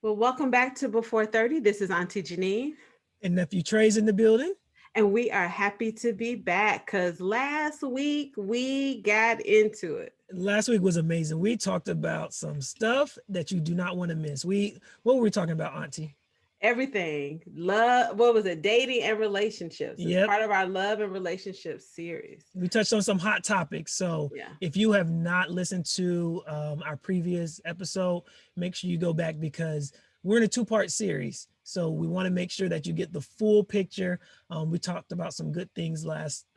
Well, welcome back to Before 30. This is Auntie Jeannine, And Nephew Trey's in the building. and we are happy to be back because last week we got into it. Last week was amazing. We talked about some stuff that you do not want to miss. What were we talking about, Auntie? Everything, love, what was it? Dating and relationships. It's Yep. part of our love and relationships series. We touched on some hot topics. So Yeah. if you have not listened to our previous episode, make sure you go back because we're in a two-part series. So we want to make sure that you get the full picture. We talked about some good things last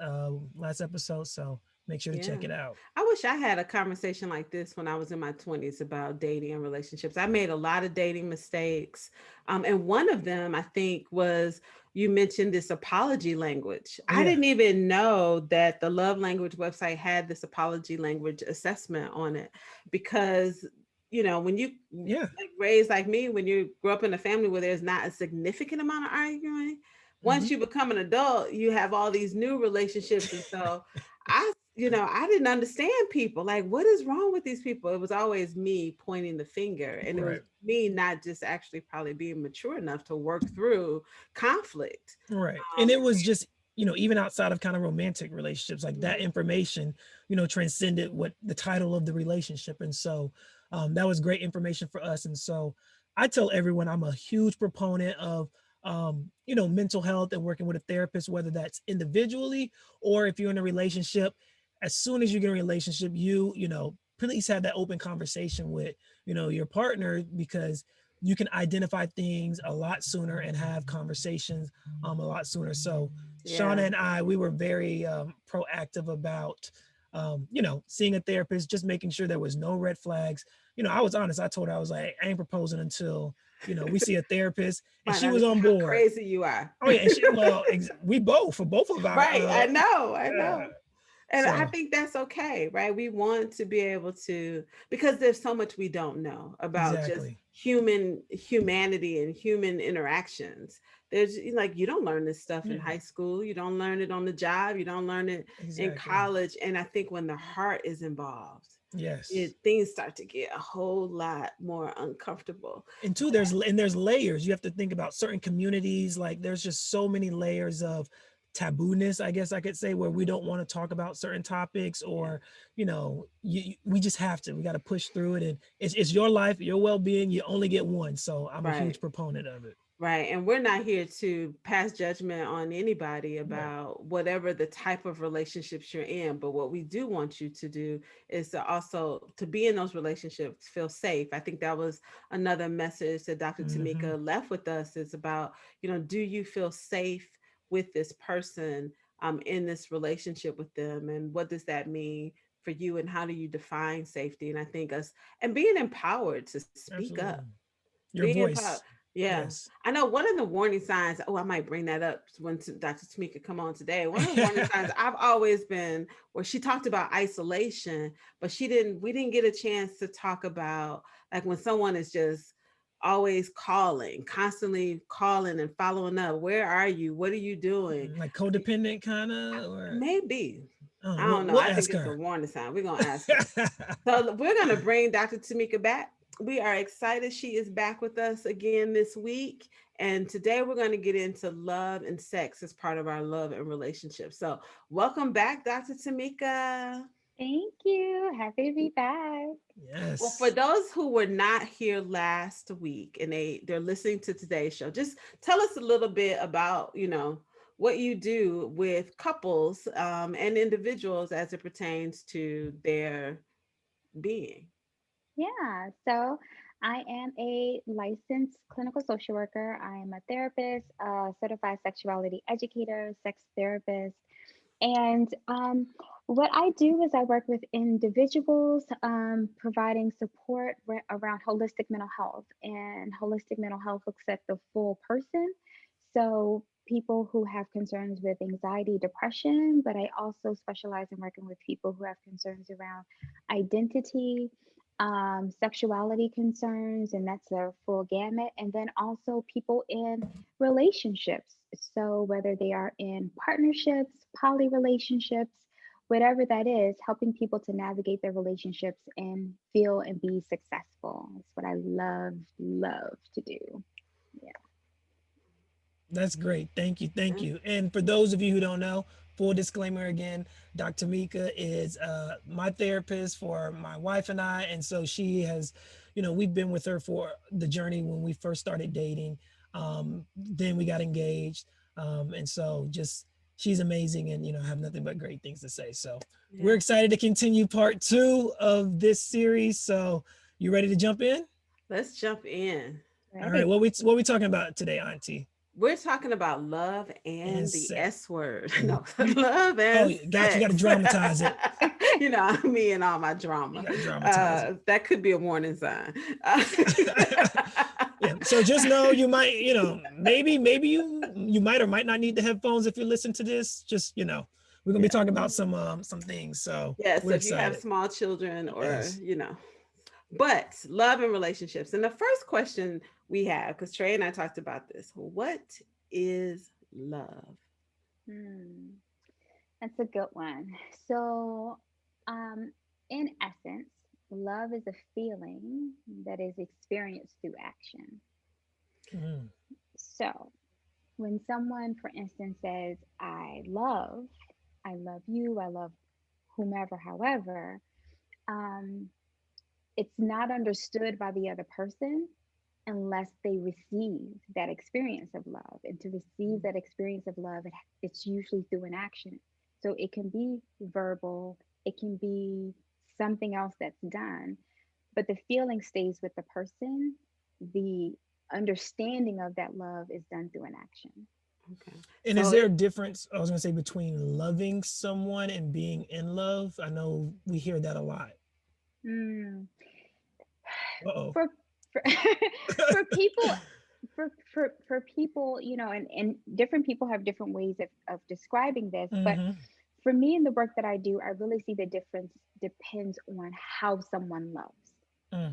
episode. So make sure to Yeah. check it out. I wish I had a conversation like this when I was in my 20s about dating and relationships. I made a lot of dating mistakes. And one of them, I think, was you mentioned this apology language. Oh I yeah. didn't even know that the Love Language website had this apology language assessment on it because, when you Yeah. like raised like me, when you grow up in a family where there's not a significant amount of arguing, once Hmm. you become an adult, you have all these new relationships. And so I didn't understand people. Like, what is wrong with these people? It was always me pointing the finger, and it was Right. me not just actually probably being mature enough to work through conflict. Right. And it was just, even outside of kind of romantic relationships, like that Mhm. information, transcended what the title of the relationship. And so that was great information for us. And so I tell everyone I'm a huge proponent of, mental health and working with a therapist, whether that's individually or if you're in a relationship. As soon as you get in a relationship, please have that open conversation with, your partner because you can identify things a lot sooner and have conversations a lot sooner. So Shauna Yeah. and I, we were very proactive about, seeing a therapist, just making sure there was no red flags. I was honest. I told her, I was like, I ain't proposing until, we see a therapist, and Might she not was on understand how board. crazy you are. Oh yeah, and we both for both of our Right. I know. I uh know. And I so think that's okay, right? We want to be able to, because there's so much we don't know about just exactly. humanity and human interactions. There's like, you don't learn this stuff in Yeah, high school. You don't learn it on the job. You don't learn it in exactly. college. And I think when the heart is involved, Yes. things start to get a whole lot more uncomfortable. And two, there's layers. You have to think about certain communities. Like there's just so many layers of tabooness, I guess I could say, where we don't want to talk about certain topics, Yeah. or we just have to. We got to push through it, and it's your life, your well being. You only get one, so I'm a Right. huge proponent of it. Right. And we're not here to pass judgment on anybody Right. about whatever the type of relationships you're in. But what we do want you to do is to also to be in those relationships, feel safe. I think that was another message that Dr. Hmm. Tamika left with us is about, do you feel safe with this person in this relationship with them? And what does that mean for you? And how do you define safety? And I think us and being empowered to speak up, Absolutely. Your being empowered. voice. Yeah. Yes. I know one of the warning signs, oh, I might bring that up when Dr. Tamika come on today. One of the warning signs I've always been where she talked about isolation, but we didn't get a chance to talk about like when someone is just always calling, constantly calling and following up. Where are you? What are you doing? Like codependent kind of, or Maybe. I we'll, don't know. we'll I think ask it's a her. warning sign. We're gonna ask her. So we're going to bring Dr. Tamika back. We are excited she is back with us again this week. And today we're going to get into love and sex as part of our love and relationship. So welcome back, Dr. Tamika. Thank you. Happy to be back. Well, for Yes. those who were not here last week and they're listening to today's show, just tell us a little bit about, what you do with couples and individuals as it pertains to their being. Yeah, so I am a licensed clinical social worker. I am a therapist, a certified sexuality educator, sex therapist. And what I do is I work with individuals, providing support around holistic mental health. And holistic mental health looks at the full person. So, people who have concerns with anxiety, depression, but I also specialize in working with people who have concerns around identity, sexuality concerns, and that's their full gamut. And then also people in relationships. So, whether they are in partnerships, poly relationships, whatever that is, helping people to navigate their relationships and feel and be successful. It's what I love to do. Yeah. That's great. Thank you. Thank you. And for those of you who don't know, full disclaimer again, Dr. Mika is my therapist for my wife and I. And so she has, we've been with her for the journey when we first started dating. Then we got engaged. And so just, she's amazing and, have nothing but great things to say. So we're excited to continue part 2 of this series. So you ready to jump in? Let's jump in. All right. What we talking about today, Auntie? We're talking about love and the sex. S word. No, love and sex. Gotcha. You got to dramatize it. Me and all my drama. You got to dramatize it. That could be a warning sign. Yeah. So just know you might, maybe you might or might not need the headphones if you listen to this. Just, we're gonna be talking about some things. So yes, if you have small children or but love and relationships. And the first question we have, because Trey and I talked about this, what is love? That's a good one. So, in essence, love is a feeling that is experienced through action. So, when someone, for instance, says, I love you, I love whomever, however, it's not understood by the other person unless they receive that experience of love. And to receive that experience of love, it's usually through an action. So it can be verbal, it can be something else that's done, but the feeling stays with the person. The understanding of that love is done through an action. Okay. And so is there a difference, I was going to say, between loving someone and being in love? I know we hear that a lot. For people, for people, and different people have different ways of describing this. But for me, in the work that I do, I really see the difference depends on how someone loves.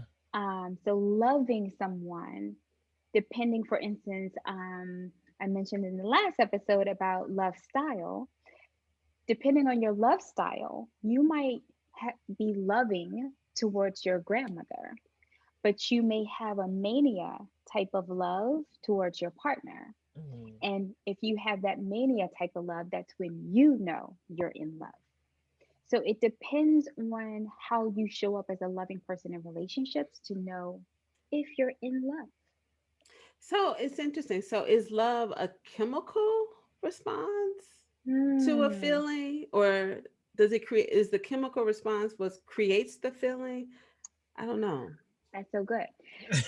So loving someone, depending, for instance, I mentioned in the last episode about love style. Depending on your love style, you might be loving towards your grandmother, but you may have a mania type of love towards your partner. And if you have that mania type of love, that's when you know you're in love. So it depends on how you show up as a loving person in relationships to know if you're in love. So it's interesting. So is love a chemical response to a feeling, or does it create, is the chemical response what creates the feeling? I don't know. That's so good.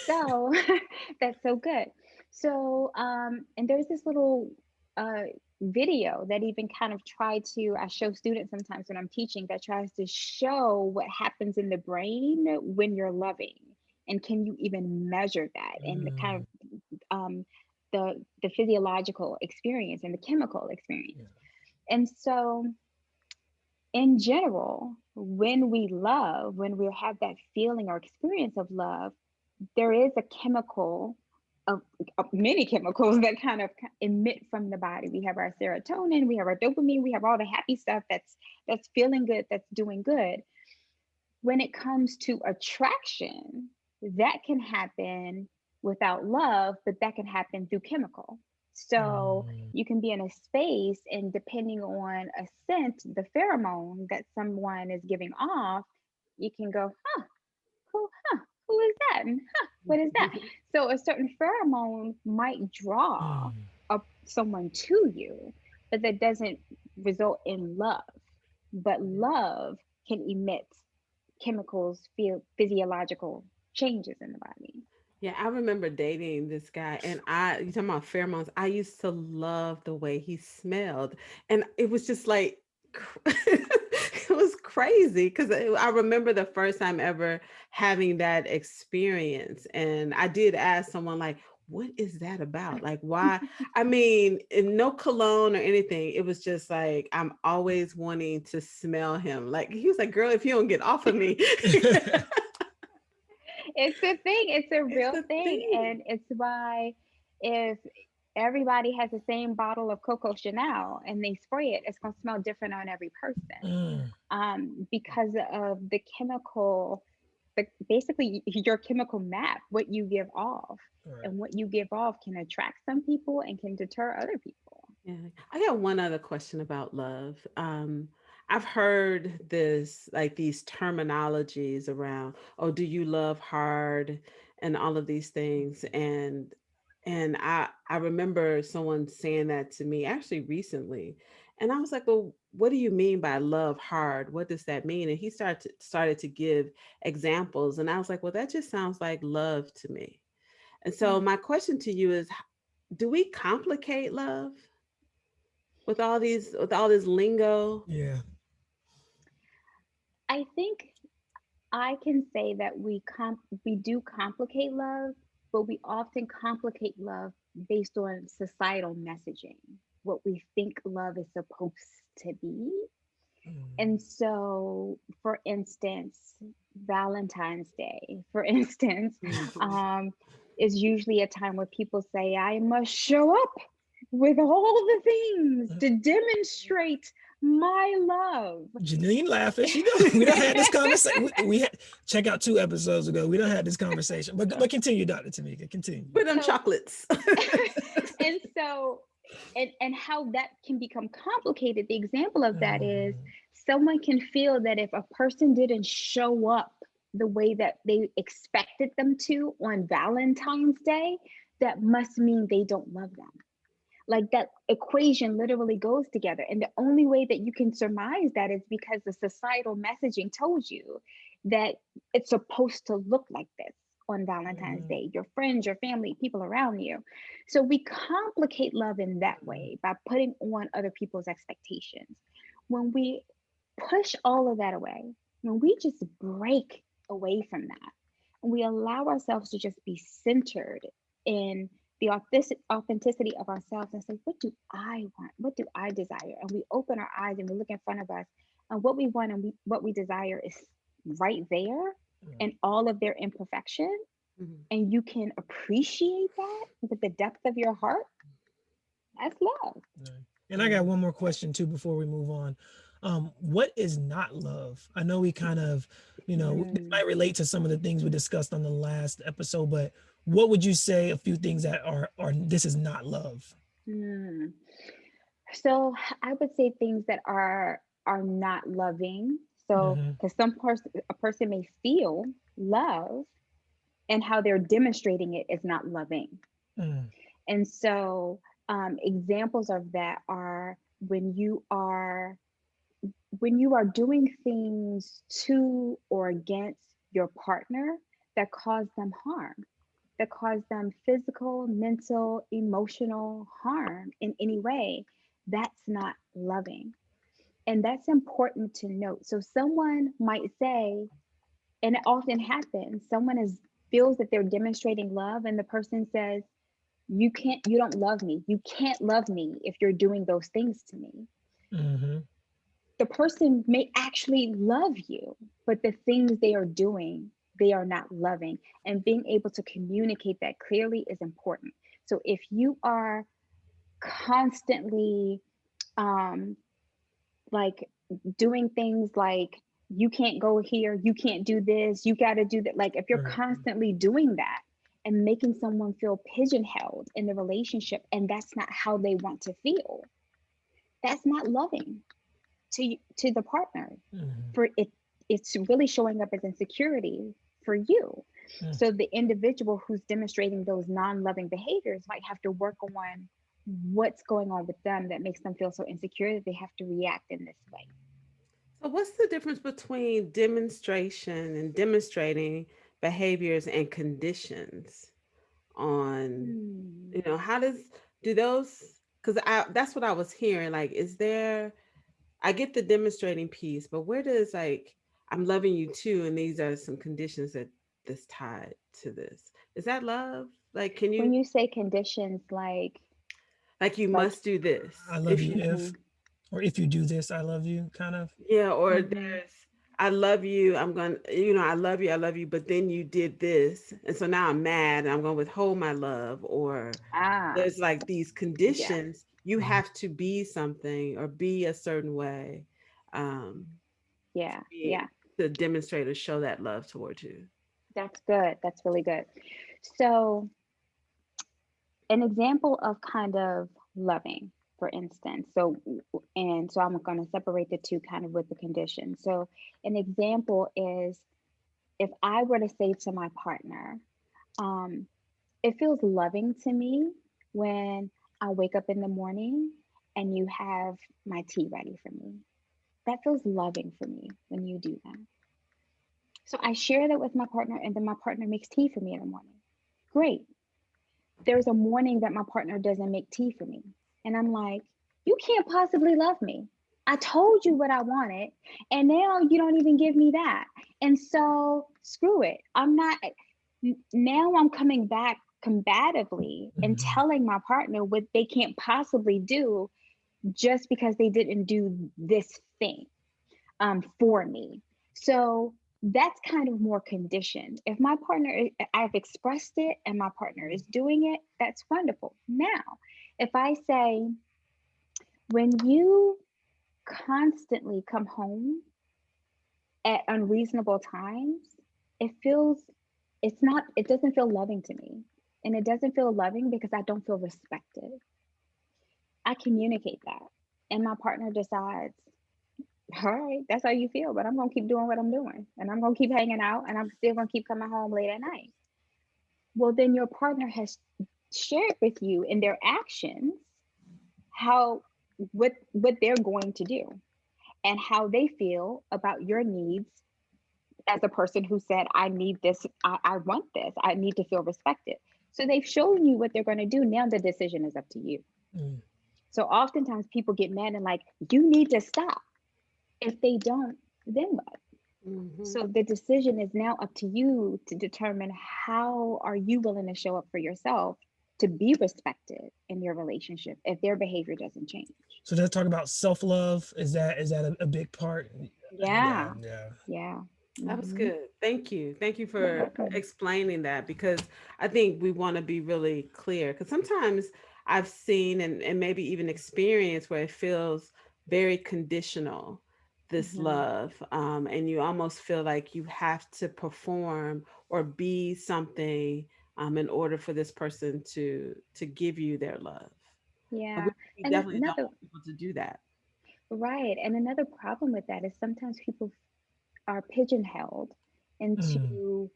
So that's so good. So and there's this little video that even kind of I show students sometimes when I'm teaching, that tries to show what happens in the brain when you're loving, and can you even measure that, and the kind of the physiological experience and the chemical experience. And so in general, when we love, when we have that feeling or experience of love, there is a chemical of many chemicals that kind of emit from the body. We have our serotonin, we have our dopamine, we have all the happy stuff that's feeling good, that's doing good. When it comes to attraction, that can happen without love, but that can happen through chemical. So you can be in a space, and depending on a scent, the pheromone that someone is giving off, you can go, who is that? And what is that? So a certain pheromone might draw someone to you, but that doesn't result in love. But love can emit chemicals, physiological changes in the body. Yeah, I remember dating this guy, and you talking about pheromones, I used to love the way he smelled. And it was just like, it was crazy, because I remember the first time ever having that experience. And I did ask someone, like, what is that about? Like, why? I mean, no cologne or anything. It was just like, I'm always wanting to smell him. Like, he was like, girl, if you don't get off of me. It's a thing. It's a real thing. And it's why, if everybody has the same bottle of Coco Chanel and they spray it, it's going to smell different on every person, Mm, because of the chemical, basically your chemical map, what you give off. right. And what you give off can attract some people and can deter other people. Yeah. I got one other question about love. I've heard this, like these terminologies around, oh, do you love hard and all of these things. And I remember someone saying that to me actually recently. And I was like, well, what do you mean by love hard? What does that mean? And he started to give examples. And I was like, well, that just sounds like love to me. And so my question to you is, do we complicate love with all this lingo? Yeah. I think I can say that we do complicate love, but we often complicate love based on societal messaging, what we think love is supposed to be. Mm, And so, for instance, Valentine's Day, for instance, Mhm. um, is usually a time where people say, I must show up with all the things mm. to demonstrate my love. Jeannine laughing. She know we don't had this conversation. We had check out 2 episodes ago. We don't had this conversation. But continue, Dr. Tamika. Continue. With them So, chocolates. and so, and how that can become complicated, the example of that is Mm, someone can feel that if a person didn't show up the way that they expected them to on Valentine's Day, that must mean they don't love them. Like that equation literally goes together. And the only way that you can surmise that is because the societal messaging told you that it's supposed to look like this on Valentine's mhm, Day, your friends, your family, people around you. So we complicate love in that way by putting on other people's expectations. When we push all of that away, when we just break away from that, and we allow ourselves to just be centered in the authenticity of ourselves and say, what do I want? What do I desire? And we open our eyes and we look in front of us, and what we want and what we desire is right there right, and all of their imperfection. Mhm. And you can appreciate that with the depth of your heart. That's love. right. And I got Yeah. one more question too before we move on. What is not love? I know we kind of, this Mm, might relate to some of the things we discussed on the last episode, but what would you say a few things that are this is not love? mm. So I would say things that are not loving. So Hmm. because a person may feel love, and how they're demonstrating it is not loving. Mm, And so examples of that are when you are doing things to or against your partner that cause them harm, that cause them physical, mental, emotional harm in any way. That's not loving. And that's important to note. So someone might say, and it often happens, someone is feels that they're demonstrating love, and the person says, you don't love me. You can't love me if you're doing those things to me. hmm. The person may actually love you, but the things they are doing, they are not loving. And being able to communicate that clearly is important. So if you are constantly um, like doing things like, you can't go here, you can't do this, you got to do that. Like if you're Right. constantly doing that and making someone feel pigeonholed in the relationship, and that's not how they want to feel, that's not loving to the partner. Hmm. For it, it's really showing up as insecurity for you. So the individual who's demonstrating those non-loving behaviors might have to work on what's going on with them that makes them feel so insecure that they have to react in this way. So what's the difference between demonstration and demonstrating behaviors and conditions on, Hmm. how does do those, because I that's what I was hearing. Like, is there, I get the demonstrating piece, but where does, like, I'm loving you too, and these are some conditions that that's tied to this. Is that love? Like, can When you, you say conditions like, you like must do this I love if you you, mhm, if, or if you do this, I love you, kind of. yeah, or mhm, there's, I love you. I'm going to, I love you, but then you did this. And so now I'm mad and I'm going to withhold my love. Or Ah, there's like these yeah, conditions. You Mhm. have to be something or be a certain way um, to yeah, be yeah. to demonstrate or show that love towards you. That's good. That's really good. So, an example of kind of loving, for instance. So I'm going to separate the two kind of with the condition. So, an example is if I were to say to my partner, um, it feels loving to me when I wake up in the morning and you have my tea ready for me. That feels loving for me when you do that. So I share that with my partner, and then my partner makes tea for me in the morning. Great. There's a morning that my partner doesn't make tea for me. And I'm like, you can't possibly love me. I told you what I wanted, and now you don't even give me that. And so screw it. I'm not, now I'm coming back combatively and Mhm. telling my partner what they can't possibly do just because they didn't do this thing for me. So that's kind of more conditioned. If my partner, I've expressed it and my partner is doing it, that's wonderful. Now, if I say, when you constantly come home at unreasonable times, it feels, it doesn't feel loving to me. And it doesn't feel loving because I don't feel respected. I communicate that. And my partner decides, all right, that's how you feel, but I'm gonna keep doing what I'm doing, and I'm gonna keep hanging out, and I'm still gonna keep coming home late at night. Well, then your partner has shared with you in their actions how what they're going to do and how they feel about your needs as a person who said, I need this, I want this, I need to feel respected. So they've shown you what they're going to do. Now the decision is up to you. Mm. So oftentimes people get mad and like, you need to stop. If they don't, then what? Hmm. So the decision is now up to you to determine how are you willing to show up for yourself to be respected in your relationship if their behavior doesn't change. So let's talk about self-love. Is that a big part? Yeah, Yeah. yeah. Yeah. That was Mm-hmm. good. Thank you. Thank you You're for welcome. explaining that because I think we want to be really clear. Because sometimes I've seen and maybe even experienced where it feels very conditional, this Mm-hmm. love. And you almost feel like you have to perform or be something in order for this person to give you their love. And Yeah. we And definitely don't another, want people to do that. right. And another problem with that is sometimes people are pigeonholed Mm.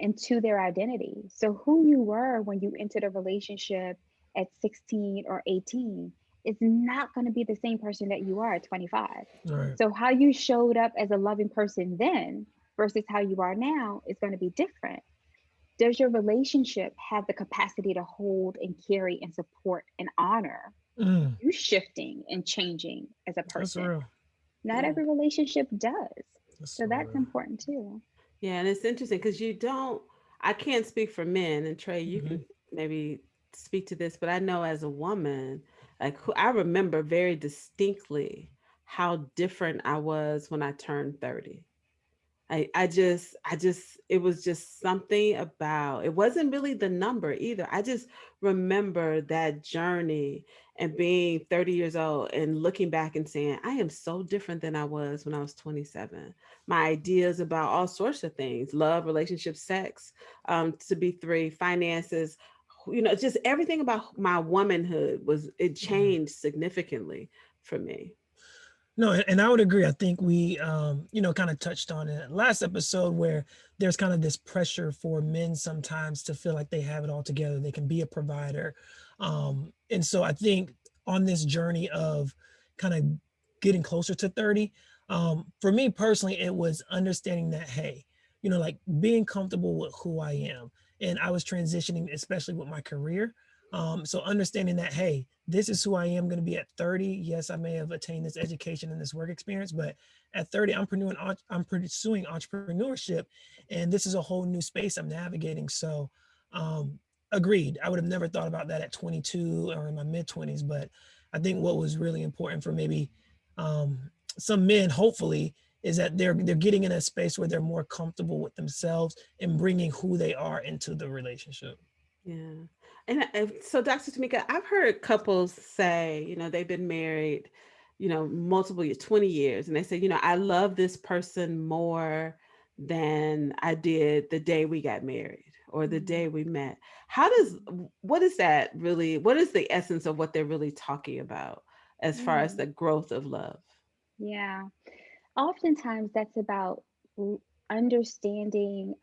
into their identity. So who you were when you entered a relationship at 16 or 18 is not going to be the same person that you are at 25. All right. So how you showed up as a loving person then versus how you are now is going to be different. Does your relationship have the capacity to hold and carry and support and honor Mm. you shifting and changing as a That's person? real. Not Yeah. every relationship does. That's So so that's real. important too. Yeah, and it's interesting because I can't speak for men, and Trey, you Hmm. can maybe speak to this, but I know as a woman, like I remember very distinctly how different I was when I turned 30. I just it was just something about it wasn't really the number either. I just remember that journey and being 30 years old and looking back and saying, I am so different than I was when I was 27. My ideas about all sorts of things, love, relationship, sex, to be three, finances, just everything about my womanhood it changed significantly for me. No, and I would agree. I think we, kind of touched on it last episode where there's kind of this pressure for men sometimes to feel like they have it all together. They can be a provider. And so I think on this journey of kind of getting closer to 30, for me personally, it was understanding that, hey, like being comfortable with who I am. And I was transitioning, especially with my career. So understanding that, hey, this is who I am going to be at 30. Yes, I may have attained this education and this work experience, but at 30, I'm pursuing entrepreneurship, and this is a whole new space I'm navigating. So, um, agreed. I would have never thought about that at 22 or in my mid 20s, but I think what was really important for maybe um, some men, hopefully, is that they're getting in a space where they're more comfortable with themselves and bringing who they are into the relationship. Yeah. And so, Dr. Tamika, I've heard couples say, they've been married, multiple years, 20 years, and they say, I love this person more than I did the day we got married or the Mhm. day we met. What is that really? What is the essence of what they're really talking about as far as Mm. the growth of love? Yeah. Oftentimes that's about r- understanding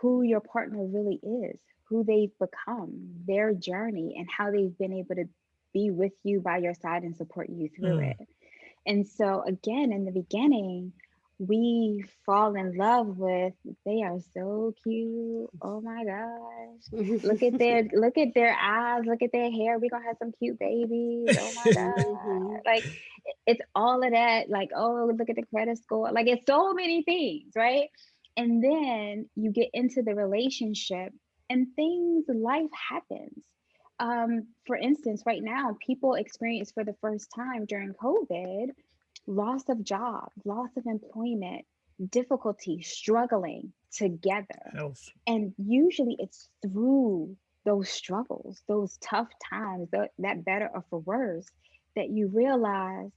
who your partner really is, who they've become, their journey, and how they've been able to be with you by your side and support you through Mm. it. And so, again, in the beginning, we fall in love with, they are so cute. Oh my gosh. Look at their eyes, look at their hair. We're gonna have some cute babies. Oh my Mhm. God. Like it's all of that, like, oh, look at the credit score. Like it's so many things, right? And then you get into the relationship and life happens. For instance, right now, people experience for the first time during COVID loss of job, loss of employment, difficulty, struggling together. Health. And usually it's through those struggles, those tough times, that better or for worse, that you realize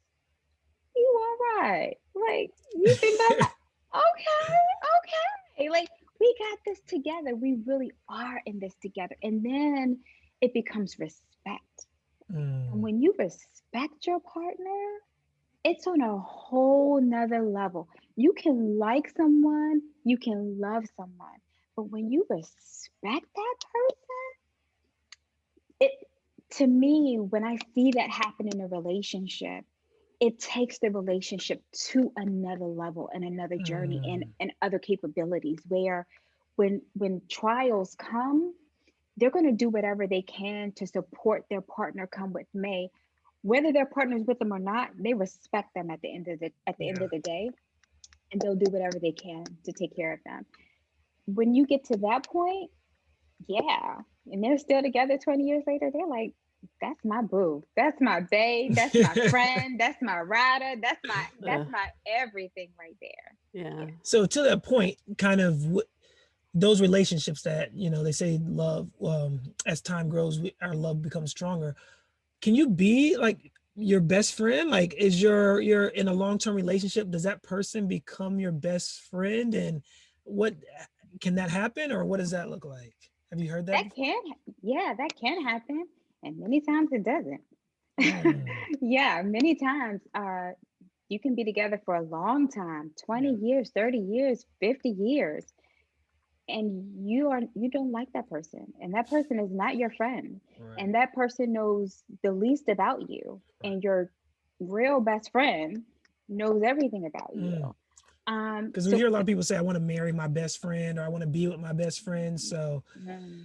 you all right. Like you've been by my okay. Like we got this together. We really are in this together. And then it becomes respect. And Mm. when you respect your partner, it's on a whole nother level. You can like someone, you can love someone, but when you respect that person, it to me, when I see that happen in a relationship, it takes the relationship to another level and another journey and, Mm. other capabilities where when trials come, they're going to do whatever they can to support their partner come with may. Whether their partner's with them or not, they respect them at the end Yeah. of the day, and they'll do whatever they can to take care of them. When you get to that point, yeah, and they're still together 20 years later, they're like, that's my boo, that's my babe, that's my friend, that's my rider, Uh, that's my everything right there. yeah. Yeah. So to that point, kind of those relationships that they say love, as time grows, our love becomes stronger. Can you be like your best friend? Like, is you're in a long-term relationship, does that person become your best friend? And what can that happen, or what does that look like? Have you heard that That before? can, yeah, that can happen, and many times it doesn't. Mm. Yeah, many times you can be together for a long time, Yeah. 20 years, 30 years, 50 years, and you don't like that person, and that person is not your friend, Right. and that person knows the least about you, Right. and your real best friend knows everything about you. Because we So hear a lot of people say, I want to marry my best friend, or I want to be with my best friend. So mm,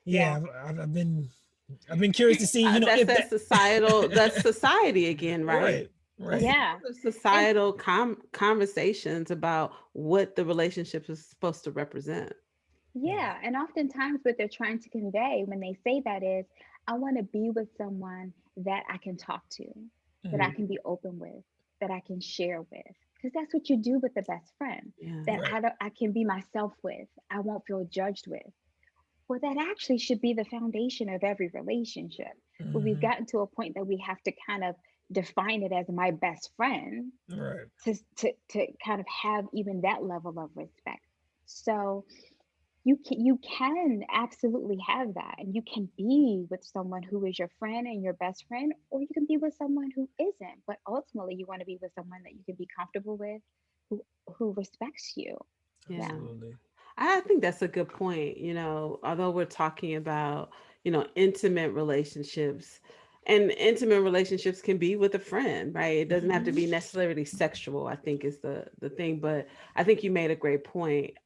yeah. yeah, I've been curious to see, That's if that that. societal, that's society again, right? Right. That's Right. Yeah. the And societal conversations about what the relationship is supposed to represent. Yeah. yeah, and oftentimes what they're trying to convey when they say that is, I want to be with someone that I can talk to, that I Mhm. can be open with, that I can share with. Because that's what you do with the best friend, Yeah. that Right. I can be myself with, I won't feel judged with. Well, that actually should be the foundation of every relationship. But we've Hmm. gotten to a point that we have to kind of define it as my best friend Right. to kind of have even that level of respect. So you can absolutely have that, and you can be with someone who is your friend and your best friend, or you can be with someone who isn't, but ultimately you want to be with someone that you can be comfortable with, who respects you. Yeah. Absolutely. I think that's a good point. Although we're talking about, intimate relationships, and intimate relationships can be with a friend, right? It doesn't have to Hmm. be necessarily sexual, I think is the thing. But I think you made a great point.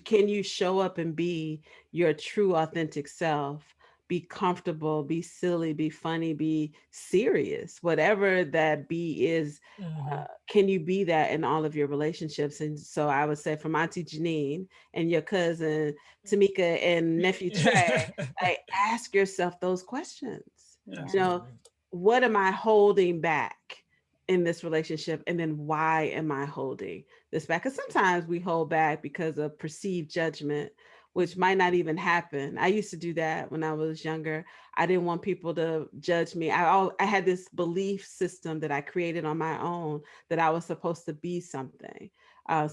Can you show up and be your true, authentic self? Be comfortable, be silly, be funny, be serious, whatever that be is. Hmm. Can you be that in all of your relationships? And so I would say from Auntie Jeannine and your cousin Tamika and nephew Trey, like ask yourself those questions. You Yeah. know, Absolutely. what am I holding back? in this relationship, and then why am I holding this back? Because sometimes we hold back because of perceived judgment, which might not even happen. I used to do that when I was younger. I didn't want people to judge me. I had this belief system that I created on my own, that I was supposed to be something.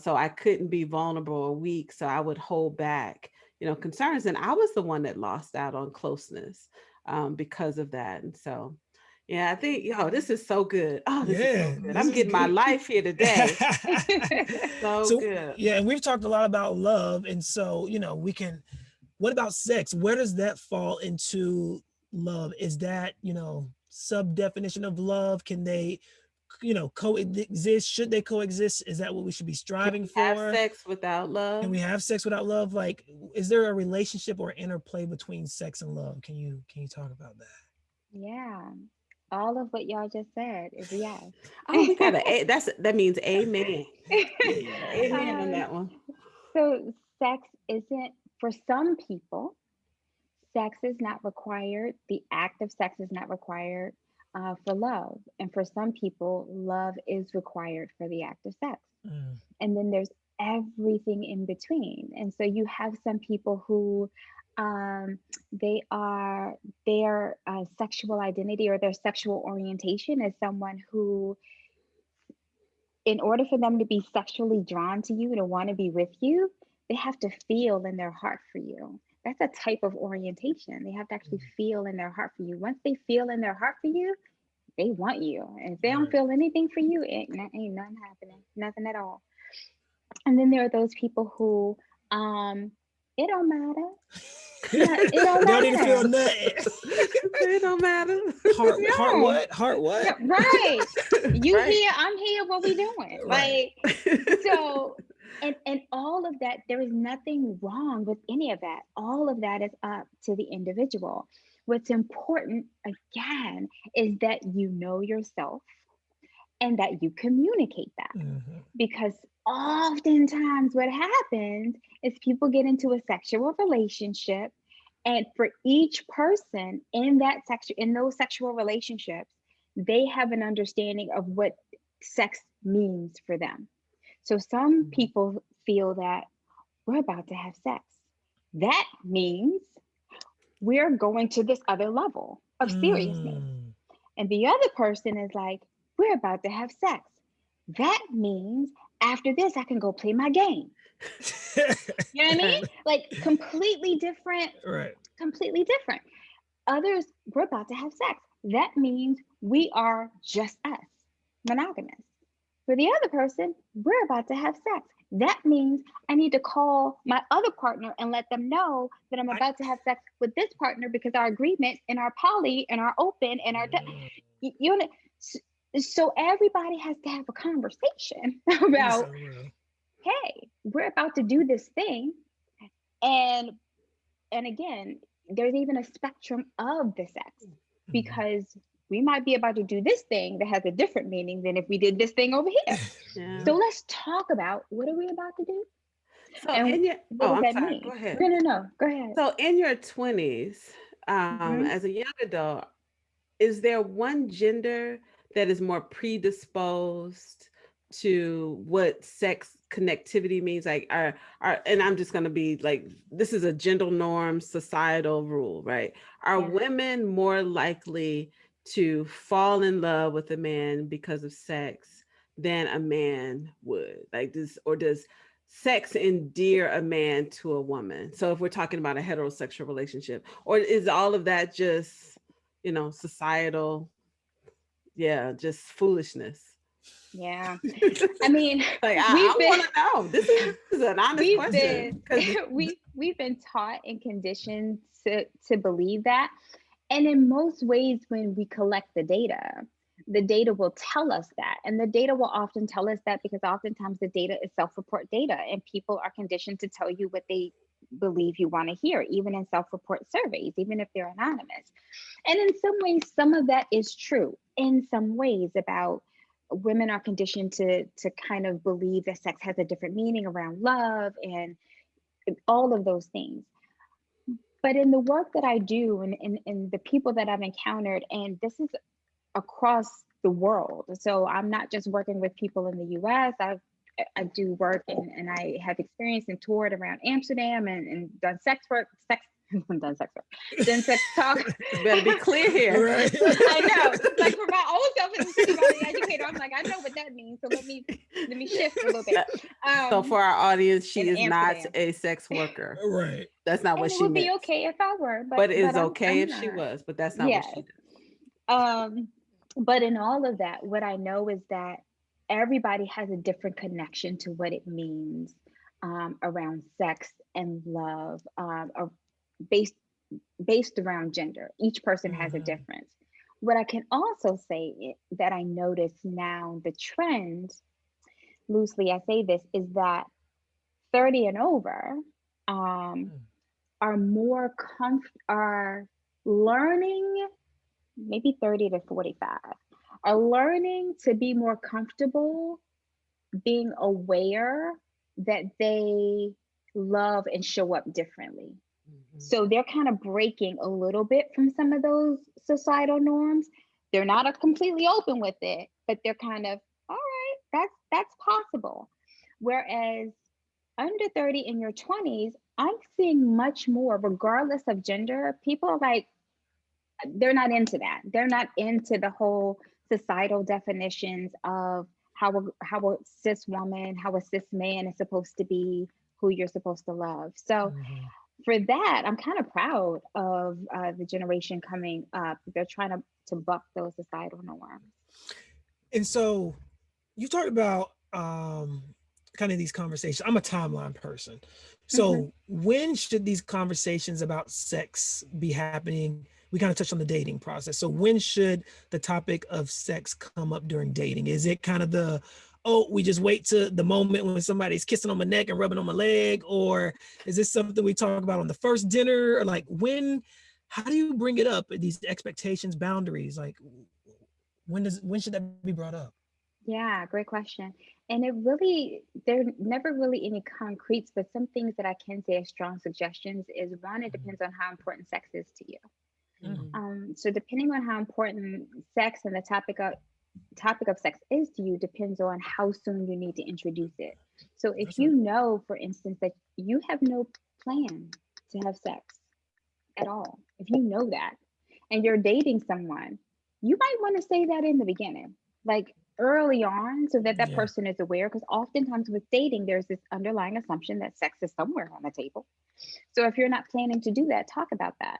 So I couldn't be vulnerable or weak. So I would hold back, concerns. And I was the one that lost out on closeness because of that. And so, yeah, I think, this is so good. Oh, this is so Yeah, good. this I'm is getting my good. life here today. So So good. yeah, and we've talked a lot about love, and so we can. What about sex? Where does that fall into love? Is that sub definition of love? Can they coexist? Should they coexist? Is that what we should be Can striving we have for? sex without Can love? we have sex without love? Like, is there a relationship or interplay between sex and love? Can you talk about that? Yeah. All of what y'all just said is yes. Oh, we got that means amen. Amen on um, that one. so sex isn't, for some people, sex is not required. The act of sex is not required for love. And for some people, love is required for the act of sex. Mm, And then there's everything in between. And so you have some people who um, their sexual identity or their sexual orientation is someone who, in order for them to be sexually drawn to you, to want to be with you, they have to feel in their heart for you. That's a type of orientation. They have to actually feel in their heart for you. Once they feel in their heart for you, they want you. And if they don't right. feel anything for you, ain't nothing happening, nothing at all. And then there are those people who, um, it don't matter. It don't Don't need to feel matter. nothing. It don't matter. Heart No. what? Heart what? Yeah, right. You Right. here, I'm here, what we doing? Right. Like, so, and all of that, there is nothing wrong with any of that. All of that is up to the individual. What's important, again, is that you know yourself and that you communicate that. Mhm. Because oftentimes what happens is people get into a sexual relationship, and for each person in those sexual relationships, they have an understanding of what sex means for them. So some people feel that we're about to have sex. That means we're going to this other level of seriousness. Mm. And the other person is like, we're about to have sex. That means after this, I can go play my game. You know what I mean? Right. Like completely different, Right. completely different. Others, we're about to have sex. That means we are just us, monogamous. For the other person, we're about to have sex. That means I need to call my other partner and let them know that I'm I, about to have sex with this partner because our agreement and our poly and our open and our, mm, you know, so everybody has to have a conversation this is so about, real. hey, we're about to do this thing. And again, there's even a spectrum of the sex, Mhm. because we might be about to do this thing that has a different meaning than if we did this thing over here. Yeah. So let's talk about, what are we about to do So and in your what oh, does I'm that sorry. Go mean? ahead. No, no, no, go ahead. So in your 20s, Hmm. as a young adult, is there one gender that is more predisposed to what sex connectivity means? Like, and I'm just going to be like, this is a gender norm, societal rule, right? Are Yeah. women more likely to fall in love with a man because of sex than a man would? Like, does sex endear a man to a woman? So if we're talking about a heterosexual relationship, or is all of that just societal, yeah, just foolishness? Yeah. I Like, mean, I we've been want to know. This is an honest we've question been because we've been taught and conditioned to believe that. And in most ways, when we collect the data will tell us that. And the data will often tell us that because oftentimes the data is self-report data, and people are conditioned to tell you what they believe you want to hear, even in self-report surveys, even if they're anonymous. And in some ways, some of that is true. In some ways, about women are conditioned to kind of believe that sex has a different meaning around love and all of those things. But in the work that I do, and the people that I've encountered, and this is across the world. So I'm not just working with people in the US. I do work and I have experienced and toured around Amsterdam and done sex work, done sex work, done sex talk. Better be clear here. Right. I know, like for my own self as a sexuality educator, I'm like, I know what that means. So let me shift a little bit. So for our audience, she is Amsterdam. not a sex worker. Right. That's not And what it she would meant. be okay if I were, But it's I'm okay if not. she was, but that's not Yes. what she does. But in all of that, what I know is that everybody has a different connection to what it means around sex and love, or based around gender. Each person has a difference. What I can also say that I notice now, the trend, loosely I say this, is that 30 and over are more are learning, maybe 30 to 45, are learning to be more comfortable being aware that they love and show up differently. So they're kind of breaking a little bit from some of those societal norms. They're not completely open with it, but they're kind of, all right, that's possible. Whereas under 30 in your 20s, I'm seeing much more, regardless of gender. People are like, they're not into that. They're not into the whole societal definitions of how a cis woman, how a cis man is supposed to be, who you're supposed to love. So for that, I'm kind of proud of the generation coming up. They're trying to buck those societal norms. And so you talked about kind of these conversations. I'm a timeline person. So when should these conversations about sex be happening? We kind of touched on the dating process. So when should the topic of sex come up during dating? Is it kind of we just wait to the moment when somebody's kissing on my neck and rubbing on my leg? Or is this something we talk about on the first dinner? Or like how do you bring it up? These expectations, boundaries, like when should that be brought up? Yeah, great question. And there are never really any concretes, but some things that I can say as strong suggestions is, one, it depends on how important sex is to you. So depending on how important sex and the topic of sex is to you depends on how soon you need to introduce it. So if you know, for instance, that you have no plan to have sex at all, if you know that, and you're dating someone, you might want to say that in the beginning, like early on, so that person is aware, because oftentimes with dating, there's this underlying assumption that sex is somewhere on the table. So if you're not planning to do that, talk about that.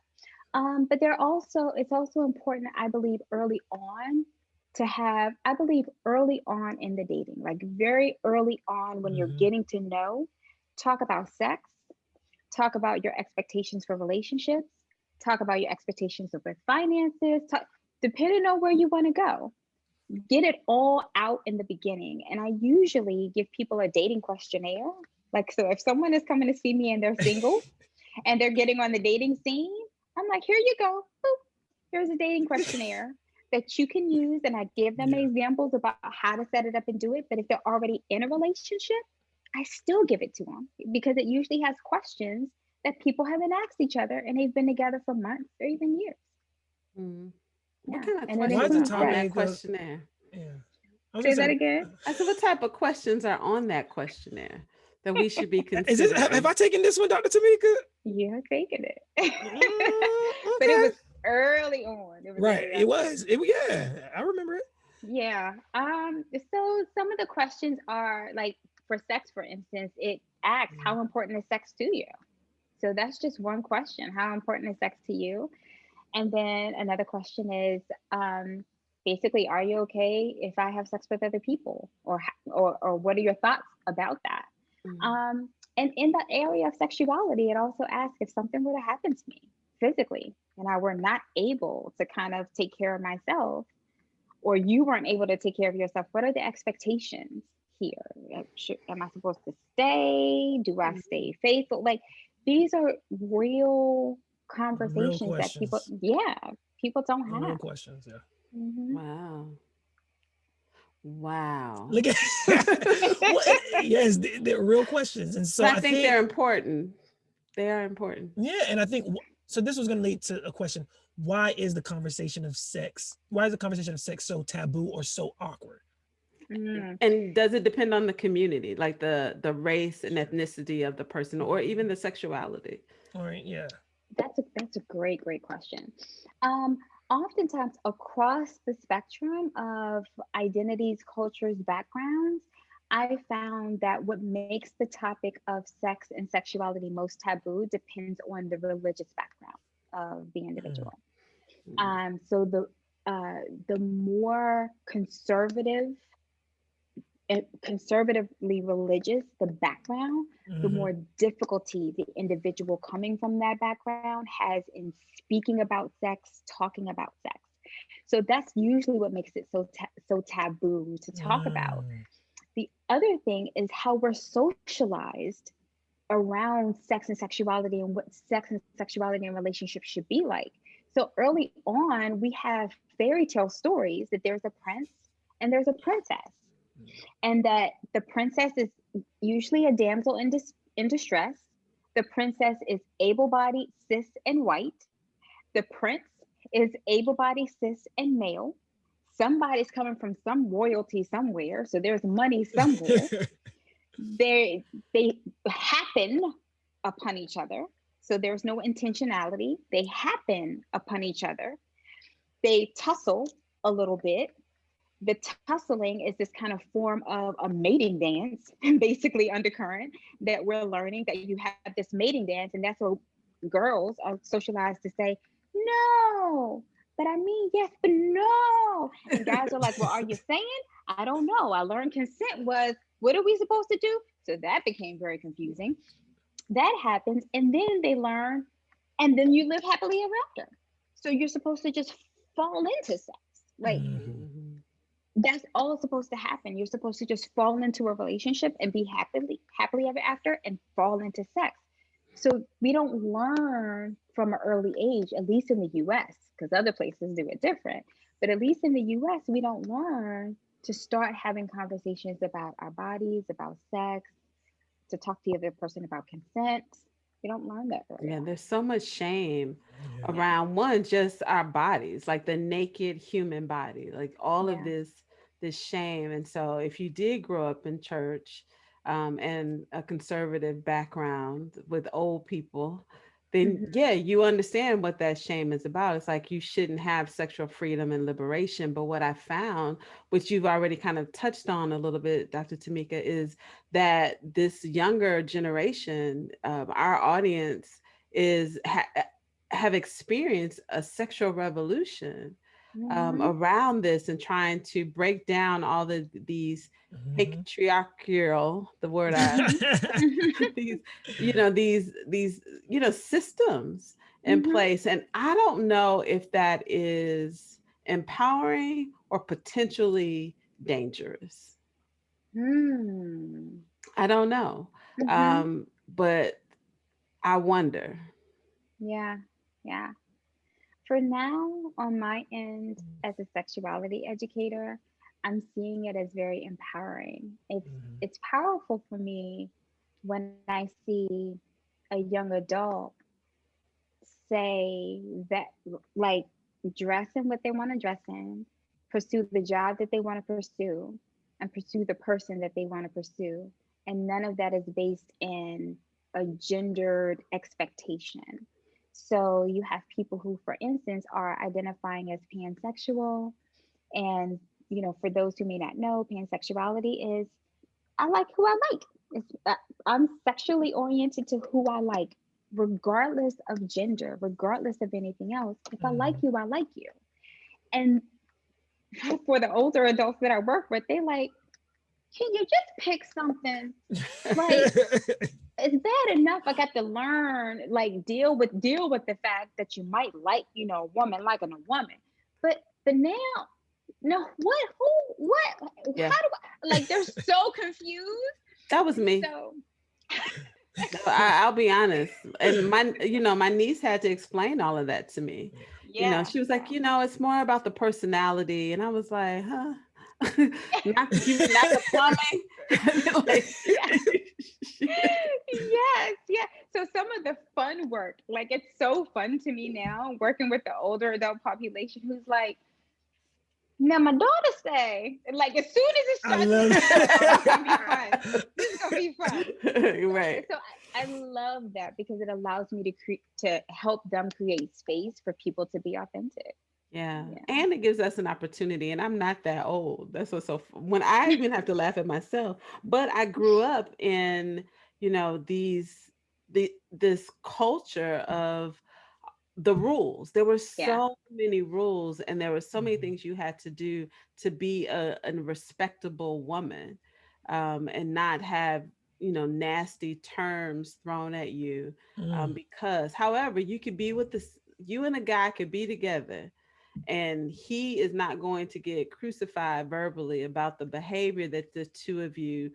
But it's also important, I believe, early on early on in the dating, like very early on when you're getting to know, talk about sex, talk about your expectations for relationships, talk about your expectations with finances, depending on where you want to go. Get it all out in the beginning. And I usually give people a dating questionnaire. Like, so if someone is coming to see me and they're single and they're getting on the dating scene, I'm like, here you go. Boop. Here's a dating questionnaire that you can use. And I give them examples about how to set it up and do it. But if they're already in a relationship, I still give it to them, because it usually has questions that people haven't asked each other and they've been together for months or even years. What kind of And questions are on that questionnaire? Say that again. I said, what type of questions are on that questionnaire that we should be considering? Have I taken this one, Dr. Tamika? You're taking it. Okay. But it was early on. It was. I remember it. Yeah. So some of the questions are like, for sex, for instance, it asks, how important is sex to you? So that's just one question. How important is sex to you? And then another question is, basically, are you okay if I have sex with other people, or what are your thoughts about that? And in the area of sexuality, it also asks, if something were to happen to me physically and I were not able to kind of take care of myself, or you weren't able to take care of yourself, what are the expectations here? Am I supposed to stay? Do I stay faithful? Like, these are real conversations that people don't have. Real questions, Wow. Look at yes, they're real questions, and so I think they're important. They are important. Yeah, and I think so. This was going to lead to a question: why is the conversation of sex? Why is the conversation of sex so taboo or so awkward? Mm, And does it depend on the community, like the race and ethnicity of the person, or even the sexuality? All right, yeah. that's a great question. Um, Oftentimes across the spectrum of identities, cultures, backgrounds, I found that what makes the topic of sex and sexuality most taboo depends on the religious background of the Mm, individual. Mhm. So the more conservatively religious the background, the mm-hmm. more difficulty the individual coming from that background has in speaking about sex, talking about sex. So that's usually what makes it so taboo to talk about. Mm, The other thing is how we're socialized around sex and sexuality and what sex and sexuality and relationships should be like. So early on, we have fairy tale stories that there's a prince and there's a princess, and that the princess is usually a damsel in distress. The princess is able bodied, cis, and white. The prince is able bodied, cis, and male. Somebody's coming from some royalty somewhere, so there's money somewhere. They happen upon each other, so there's no intentionality. They happen upon each other. They tussle a little bit. The tussling is this kind of form of a mating dance, basically undercurrent, that we're learning that you have this mating dance, and that's what girls are socialized to say, no, but I mean, yes, but no. And guys are like, well, are you saying? I don't know. I learned consent was, what are we supposed to do? So that became very confusing. That happens, and then they learn, and then you live happily ever after. So you're supposed to just fall into sex. Like, mhm. Mhm. that's all supposed to happen. You're supposed to just fall into a relationship and be happily ever after and fall into sex. So we don't learn from an early age, at least in the US, because other places do it different. But at least in the US, we don't learn to start having conversations about our bodies, about sex, to talk to the other person about consent. We don't learn that early Yeah, on. there's so much shame Yeah. Yeah. around one, just our bodies, like the naked human body, like all of Yeah. this shame. And so if you did grow up in church and a conservative background with old people, then Hmm. yeah, you understand what that shame is about. It's like you shouldn't have sexual freedom and liberation. But what I found, which you've already kind of touched on a little bit, Dr. Tamika, is that this younger generation, our audience, have experienced a sexual revolution Hmm. around this and trying to break down all these Mhm. patriarchal, the word I Hmm. these these systems in Hmm. place, and I don't know if that is empowering or potentially dangerous. Hmm. I don't know, Hmm. but I wonder. Yeah. Yeah. For now, on my end, as a sexuality educator, I'm seeing it as very empowering. Mhm. It's powerful for me when I see a young adult say that, like, dress in what they want to dress in, pursue the job that they want to pursue, and pursue the person that they want to pursue. And none of that is based in a gendered expectation. So you have people who, for instance, are identifying as pansexual. And, for those who may not know, pansexuality is I like who I like. I'm sexually oriented to who I like, regardless of gender, regardless of anything else. If I like Mhm. you, I like you. And for the older adults that I work with, they like, can you just pick something? Like, it's bad enough I got to learn, like, deal with the fact that you might like, a woman liking a woman. But now, no, what, how do Yeah, I, like, they're so confused. that was me. So No, I'll be honest. And my niece had to explain all of that to me. yeah, She was like, yeah. it's more about the personality. And I was like, huh? Not not the plumbing. Like, Yes, yeah. So some of the fun work, like, it's so so fun to me now working with the older adult population who's like, now my daughter say, like, as soon as it I starts love to feel like it's gonna be that. fun, this is gonna be fun. Right. So I love that because it allows me to help them create space for people to be authentic. Yeah. Yeah. And it gives us an opportunity. And I'm not that old. That's what's so when I even have to laugh at myself. But I grew up in, this culture of the rules. There were Yeah. so many rules and there were so many Mhm. things you had to do to be a respectable woman, and not have, nasty terms thrown at you. Mm. Because, however, you could be with this, you and a guy could be together and he is not going to get crucified verbally about the behavior that the two of you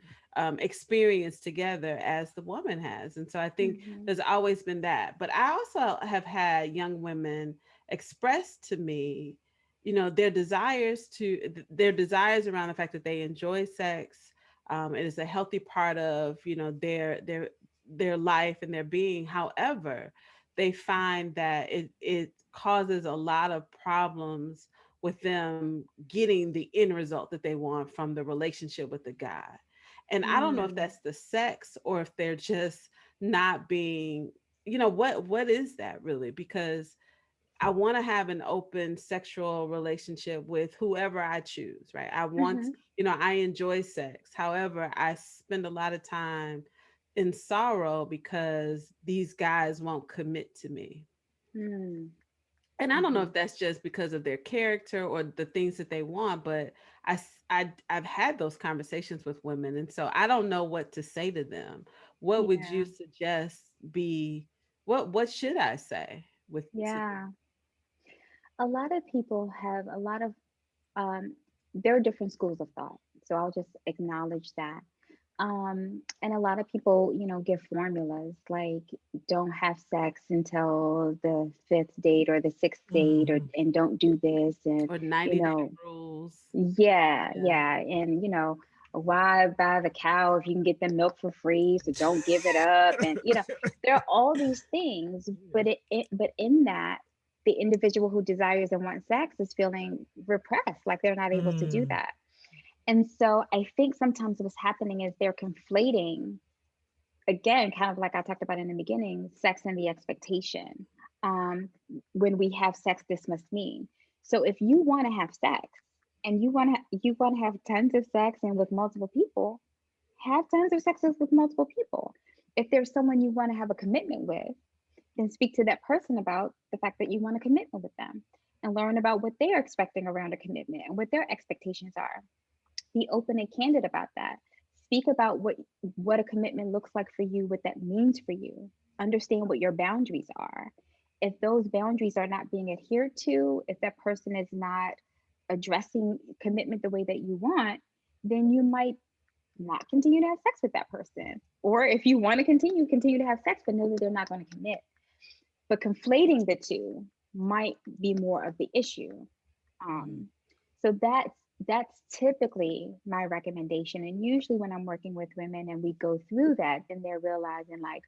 experience together as the woman has. And so I think Hmm. there's always been that. But I also have had young women express to me, their desires around the fact that they enjoy sex. It is a healthy part of, their life and their being. However, they find that it causes a lot of problems with them getting the end result that they want from the relationship with the guy. And I don't know if Mm. that's the sex or if they're just not being, what is that really? Because I want to have an open sexual relationship with whoever I choose, right? Hmm. I enjoy sex. However, I spend a lot of time in sorrow because these guys won't commit to me. Mm. And I don't know Hmm. if that's just because of their character or the things that they want, but I've had those conversations with women. And so I don't know what to say to them. What would Yeah. you suggest be, what should I say to them? Yeah. A lot of people have a lot of um there are different schools of thought. So I'll just acknowledge that. And a lot of people, give formulas like don't have sex until the fifth date or the sixth date, or Mhm. and don't do this, and Or you 90-day know, rules? yeah, Yeah. yeah, and why buy the cow if you can get the milk for free? So don't give it up, and there are all these things, but but in that, the individual who desires and wants sex is feeling repressed, like they're not able to do Mm. that. And so I think sometimes what's happening is they're conflating, again, kind of like I talked about in the beginning, sex and the expectation. Um, when we have sex, this must mean. So if you want to have sex and you want to have tons of sex and with multiple people, have tons of sexes with multiple people. If there's someone you want to have a commitment with, then speak to that person about the fact that you want a commitment with them and learn about what they're expecting around a commitment and what their expectations are. Be open and candid about that. Speak about what a commitment looks like for you, what that means for you. Understand what your boundaries are. If those boundaries are not being adhered to, if that person is not addressing commitment the way that you want, then you might not continue to have sex with that person. Or if you want to continue to have sex, but know that they're not going to commit. But conflating the two might be more of the issue. Mm. Um, so that's typically my recommendation. And usually when I'm working with women and we go through that, then they're realizing like,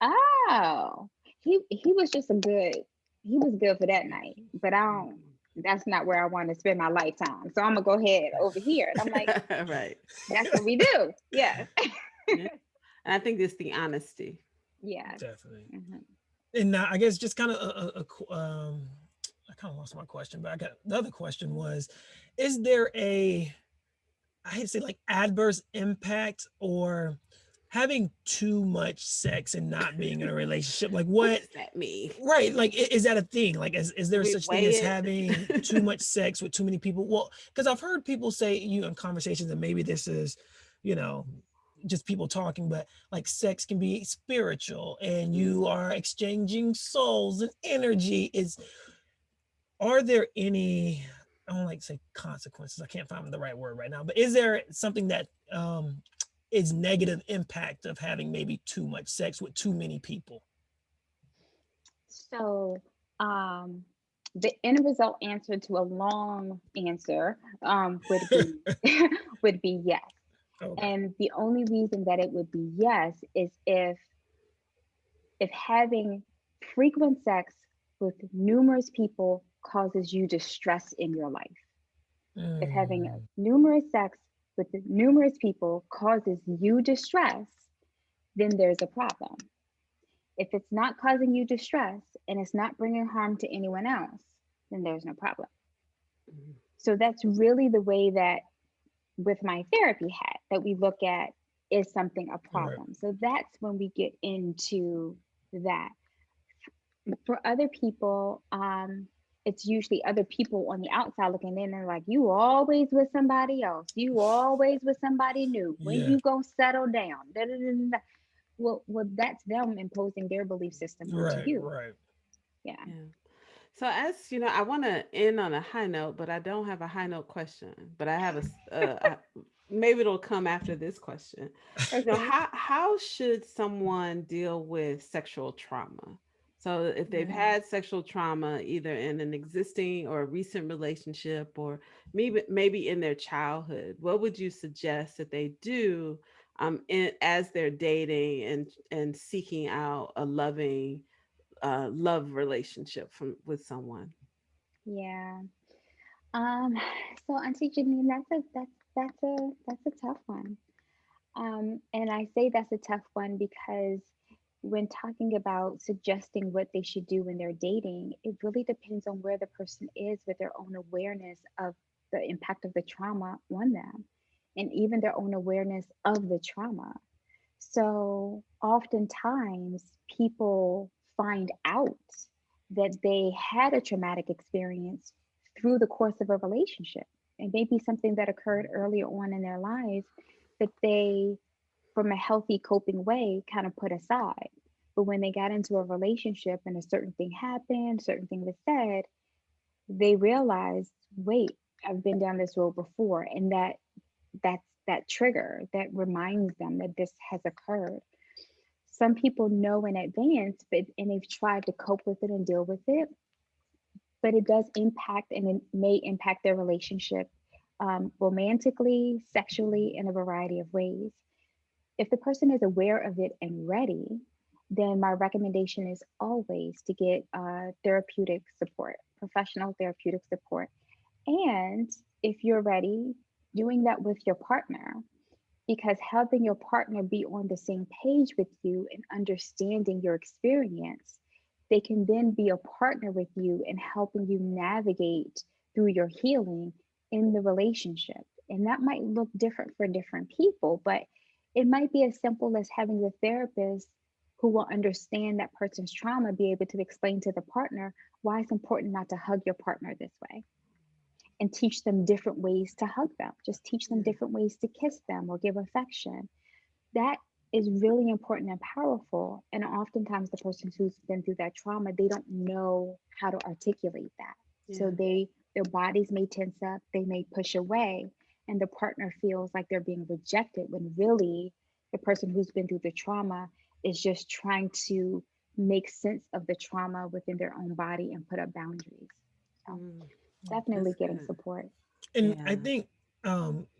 oh, he was just he was good for that night, but I don't. That's not where I want to spend my lifetime. So I'm gonna go ahead over here. And I'm like, Right. that's what we do. Yes. Yeah. And I think it's the honesty. Yes. Definitely. Hmm. And now I guess just kind of I kind of lost my question, but I got the other question was, is there I hate to say like adverse impact or having too much sex and not being in a relationship? Like What what, does that mean? right? Like is that a thing? Like is Do there we such thing as weigh having too it? much sex with too many people? Well, because I've heard people say in conversations, and maybe this is, you know, just people talking, but like sex can be spiritual and you are exchanging souls and energy. Are there any, I don't like to say consequences, I can't find the right word right now, but is there something that is negative impact of having maybe too much sex with too many people? So, the end result answer to a long answer would be would be yes. Okay. And the only reason that it would be yes is if having frequent sex with numerous people causes you distress in your life. If having Mm, numerous sex with numerous people causes you distress, then there's a problem. If it's not causing you distress and it's not bringing harm to anyone else, then there's no problem. Mhm. So that's really the way that with my therapy hat that we look at, is something a right. problem. So that's when we get into that. For other people, it's usually other people on the outside looking in and like, you always with somebody else. You always with somebody new. When Yeah, you gonna settle down? Da, da, da, da, da. Well, that's them imposing their belief system onto right, you. right. Yeah. Yeah. So as you know, I want to end on a high note, but I don't have a high note question. But I have maybe it'll come after this question. You know, Okay. how should someone deal with sexual trauma? So if they've Mm. had sexual trauma either in an existing or a recent relationship or maybe in their childhood, what would you suggest that they do as they're dating and seeking out a loving love relationship from with someone? Yeah. Um, so Auntie Jeannine, that's a tough one. And I say that's a tough one because when talking about suggesting what they should do when they're dating, it really depends on where the person is with their own awareness of the impact of the trauma on them and even their own awareness of the trauma. So oftentimes people find out that they had a traumatic experience through the course of a relationship. It may be something that occurred earlier on in their lives that they, from a healthy coping way, kind of put aside. But when they got into a relationship and a certain thing happened, certain thing was said, they realized, wait, I've been down this road before, and that's that trigger that reminds them that this has occurred. Some people know in advance, but and they've tried to cope with it and deal with it, but it does impact and it may impact their relationship romantically, sexually, in a variety of ways. If the person is aware of it and ready, then my recommendation is always to get therapeutic support, professional therapeutic support. And if you're ready, doing that with your partner, because helping your partner be on the same page with you and understanding your experience, they can then be a partner with you in helping you navigate through your healing in the relationship. And that might look different for different people, but it might be as simple as having a therapist who will understand that person's trauma, be able to explain to the partner why it's important not to hug your partner this way and teach them different ways to hug them. Just teach them Yeah. different ways to kiss them or give affection. That is really important and powerful. And oftentimes, the person who's been through that trauma, they don't know how to articulate that. So Yeah. their bodies may tense up, they may push away, and the partner feels like they're being rejected when really the person who's been through the trauma is just trying to make sense of the trauma within their own body and put up boundaries. So Mm, definitely that's getting good. support. And I Yeah. think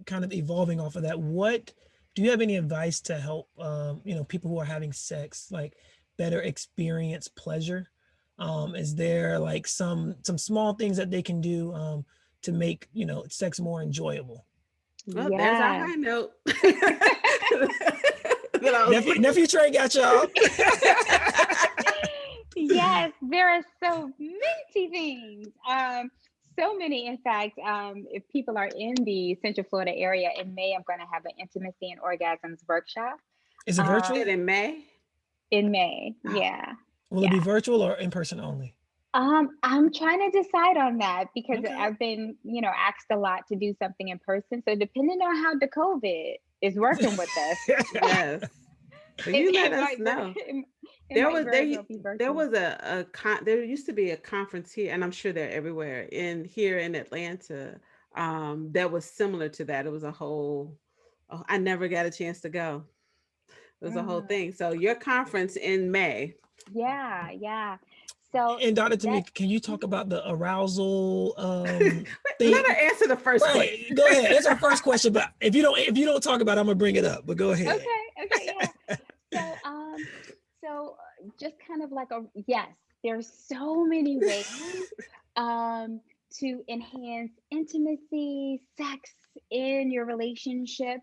kind of evolving off of that, what do you have any advice to help people who are having sex like better experience pleasure? Is there like some small things that they can do to make sex more enjoyable? Well, there's our Yeah. high note that I was looking. Nephew Trey got y'all. Yes, there are so many things. So many, in fact, if people are in the Central Florida area in May, I'm going to have an intimacy and orgasms workshop. Is it Uh, Said virtual? in May. in May, Oh, yeah, Will it be yeah. virtual or in person only? I'm trying to decide on that because Okay. I've been, asked a lot to do something in person. So depending on how the COVID is working with us, yes. Well, you let it us might very, know. it There might was very well be there virtual. was there used to be a conference here, and I'm sure they're everywhere in here in Atlanta. That was similar to that. It was a whole. Oh, I never got a chance to go. It was a whole Mm, thing. So your conference in May. yeah, yeah. So And Dr. that Tamika, can you talk about the arousal Let thing? her answer the first question. Right. Go ahead. Answer the first question. But if you don't talk about it, I'm gonna bring it up. But go ahead. okay, okay, yeah. So so just kind of like yes, there's so many ways um, to enhance intimacy, sex in your relationship.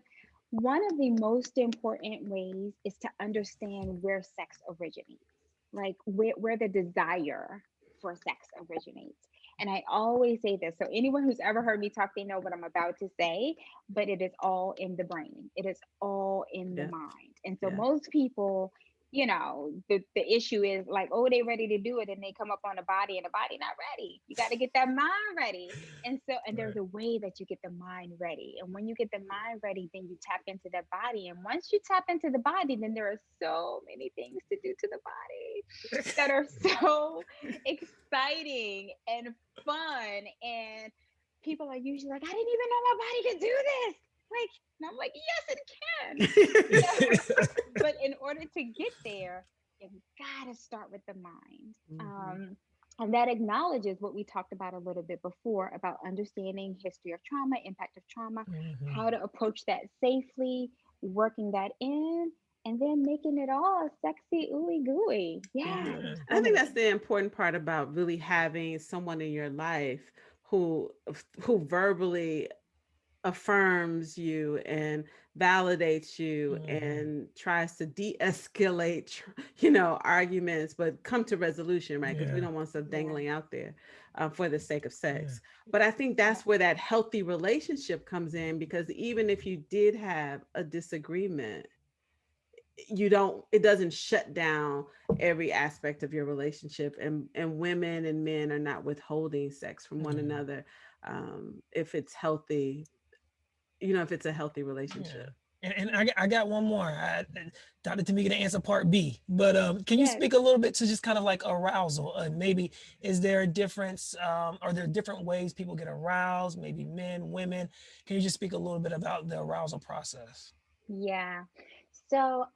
One of the most important ways is to understand where sex originates, like where the desire for sex originates. And I always say this. So, anyone who's ever heard me talk, they know what I'm about to say, but it is all in the brain, it is all in the Yeah. mind. And so, Yeah. most people, the issue is like, oh, they ready to do it, and they come up on the body, and the body not ready. You got to get that mind ready. And there's Right. a way that you get the mind ready. And when you get the mind ready, then you tap into that body. And once you tap into the body, then there are so many things to do to the body that are so exciting and fun. And people are usually like, I didn't even know my body could do this. Like, and I'm like, yes, it can. But in order to get there, you gotta start with the mind. Hmm. And that acknowledges what we talked about a little bit before about understanding history of trauma, impact of trauma, Mhm. how to approach that safely, working that in, and then making it all sexy, ooey gooey. Yeah, Yeah. there's And so I think many that's ways. the important part about really having someone in your life who who verbally affirms you and validates you Mhm. and tries to de-escalate arguments, but come to resolution, right? Because we Yeah. don't want stuff Yeah, dangling out there for the sake of Yeah. sex. But I think that's yeah, where that healthy relationship comes in, because even if you did have a disagreement, it doesn't shut down every aspect of your relationship, and women and men are not withholding sex from one Yeah. another, if it's healthy, if it's a healthy Yeah. relationship. And I got one more. Dr. Tamika to answer part B, but can you yes. speak a little bit to just kind of like arousal? Maybe is there a difference? Are there different ways people get aroused? Maybe men, women. Can you just speak a little bit about the arousal process? Yeah. So,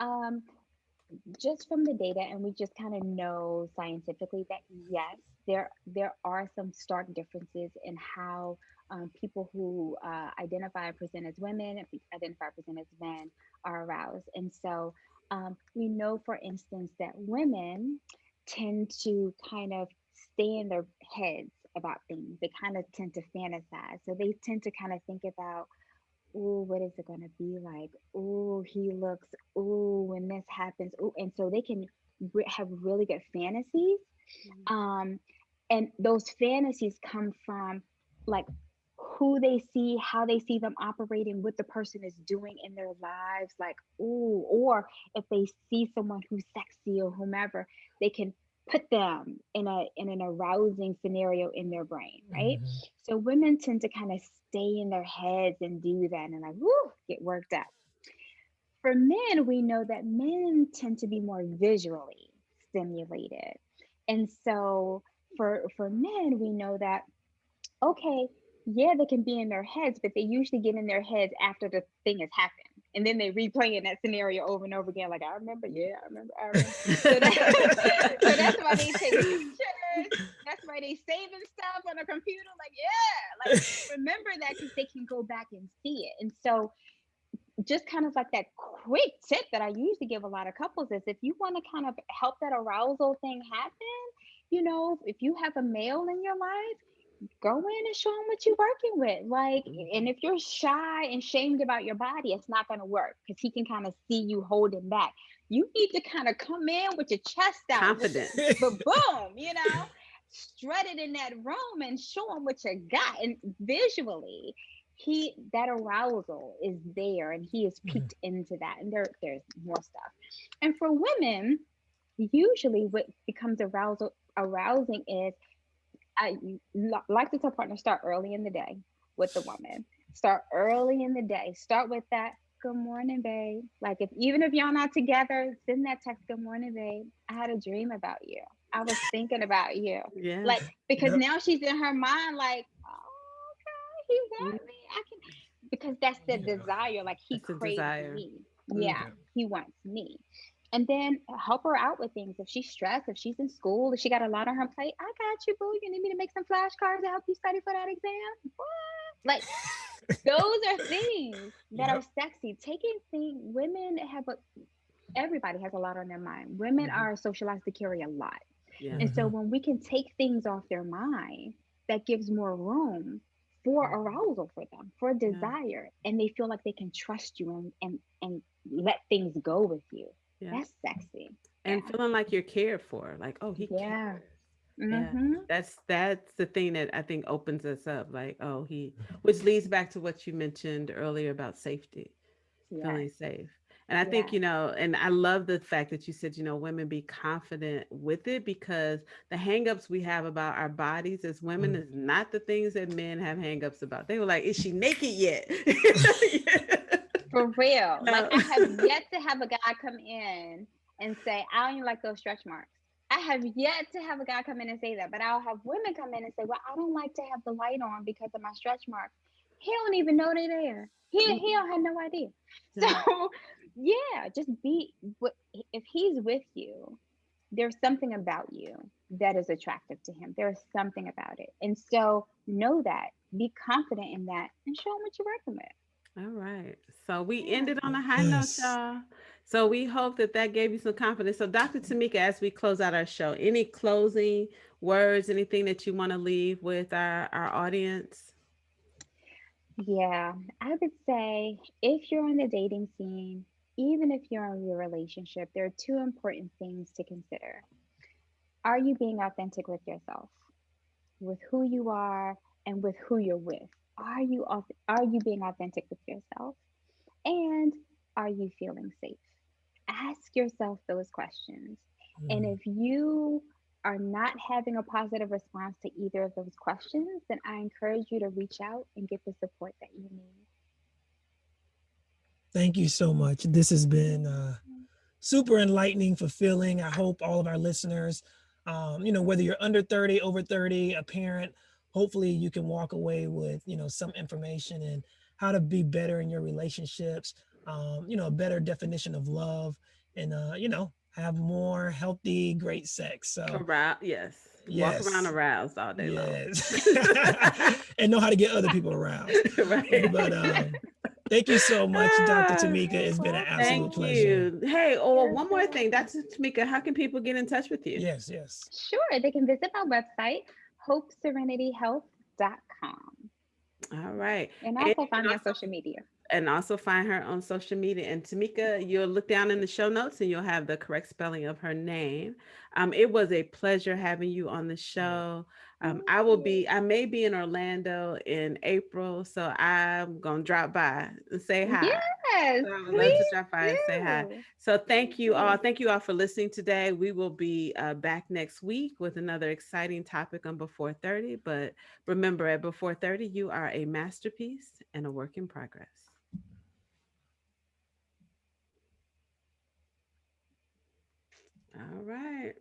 just from the data, and we just kind of know scientifically that yes, there are some stark differences in how people who identify and present as women, if we identify and present as men, are aroused. And so we know, for instance, that women tend to kind of stay in their heads about things. They kind of tend to fantasize. So they tend to kind of think about, ooh, what is it going to be like? Ooh, he looks, ooh, when this happens. Ooh, and so they can have really good fantasies. Um, and those fantasies come from like who they see, how they see them operating, what the person is doing in their lives. Like, ooh, or if they see someone who's sexy or whomever, they can put them in an arousing scenario in their brain, right? Mhm. So women tend to kind of stay in their heads and do that and like, whoo, get worked up. For men, we know that men tend to be more visually stimulated. And so for men, we know that okay, yeah, they can be in their heads, but they usually get in their heads after the thing has happened. And then they replay in that scenario over and over again, like I remember, yeah, I remember. So that so that's why they take pictures. That's why they saving stuff on a computer. Like, yeah, like remember that because they can go back and see it. And so just kind of like that quick tip that I usually give a lot of couples is if you want to kind of help that arousal thing happen, if you have a male in your life, go in and show them what you're working with. Like, and if you're shy and shamed about your body, it's not going to work because he can kind of see you holding back. You need to kind of come in with your chest out, with Confidence. the boom, strut it in that room and show him what you got. And visually, that arousal is there, and he is Mhm. peeked into that. And there's more stuff. And for women, usually what becomes arousing is I like to tell partners start early in the day with the woman. Start early in the day. Start with that. Good morning, babe. Like if even if y'all not together, send that text. Good morning, babe. I had a dream about you. I was thinking about you. Yeah. Like because Yep. now she's in her mind. Like, oh, okay, he Mhm. want me. I can because that's the Yeah. desire. Like he That's a craves desire. me. Mm. Yeah, Yeah. he wants me. And then help her out with things. If she's stressed, if she's in school, if she got a lot on her plate, I got you, boo. You need me to make some flashcards to help you study for that exam? What? Like those are things that are Yep. sexy. Taking things women have a everybody has a lot on their mind. Women Mhm. are socialized to carry a lot. Yeah. And so Mhm. when we can take things off their mind, that gives more room for Mhm. arousal for them, for Yeah. desire, and they feel like they can trust you and let things go with you. Yeah. That's sexy. And Yeah. feeling like you're cared for, like, oh, he Yeah. cares. Yeah. Mhm. That's the thing that I think opens us up. Like, oh, which leads back to what you mentioned earlier about safety, Yes. feeling safe. And I think, Yes. and I love the fact that you said, women be confident with it, because the hangups we have about our bodies as women Mhm. is not the things that men have hangups about. They were like, is she naked yet? For real. Like No. I have yet to have a guy come in and say, I don't even like those stretch marks. I have yet to have a guy come in and say that, but I'll have women come in and say, well, I don't like to have the light on because of my stretch marks. He don't even know they're there. He Mhm. don't have no idea. So Yeah. yeah, just be if he's with you, there's something about you that is attractive to him. There's something about it. And so know that, be confident in that, and show him what you're working with. All right. So we Yeah. ended on a high note, Yes. y'all. So we hope that that gave you some confidence. So, Dr. Tamika, as we close out our show, any closing words, anything that you want to leave with our audience? Yeah, I would say if you're on the dating scene, even if you're in your relationship, there are two important things to consider. Are you being authentic with yourself, with who you are, and with who you're with? Are you being authentic with yourself? And are you feeling safe? Ask yourself those questions. And Mhm. if you are not having a positive response to either of those questions, then I encourage you to reach out and get the support that you need. Thank you so much. This has been super enlightening, fulfilling. I hope all of our listeners, whether you're under 30, over 30, a parent, hopefully you can walk away with, some information and how to be better in your relationships, a better definition of love and, have more healthy, great sex. So, Around, yes. Walk around yes, aroused all day long. yes. And know how to get other people aroused. Right. But thank you so much, Dr. Ah, Tamika. You're It's been an absolute thank welcome. pleasure. you. Hey, oh, You're one more so thing. Dr. welcome. Tamika, how can people get in touch with you? Yes, yes. Sure, they can visit my website, hopeserenityhealth.com, All right. and And also you can find me on also social media. find her on social media. And Tamika, you'll look down in the show notes and you'll have the correct spelling of her name. It was a pleasure having you on the Yeah. show. Thank you. I may be in Orlando in April, so I'm gonna drop by and say hi. Yes, So I would love to please drop by and say hi. do. So Please thank you all. do. Thank you all for listening today. We will be back next week with another exciting topic on Before 30. But remember, at Before 30, you are a masterpiece and a work in progress. All right.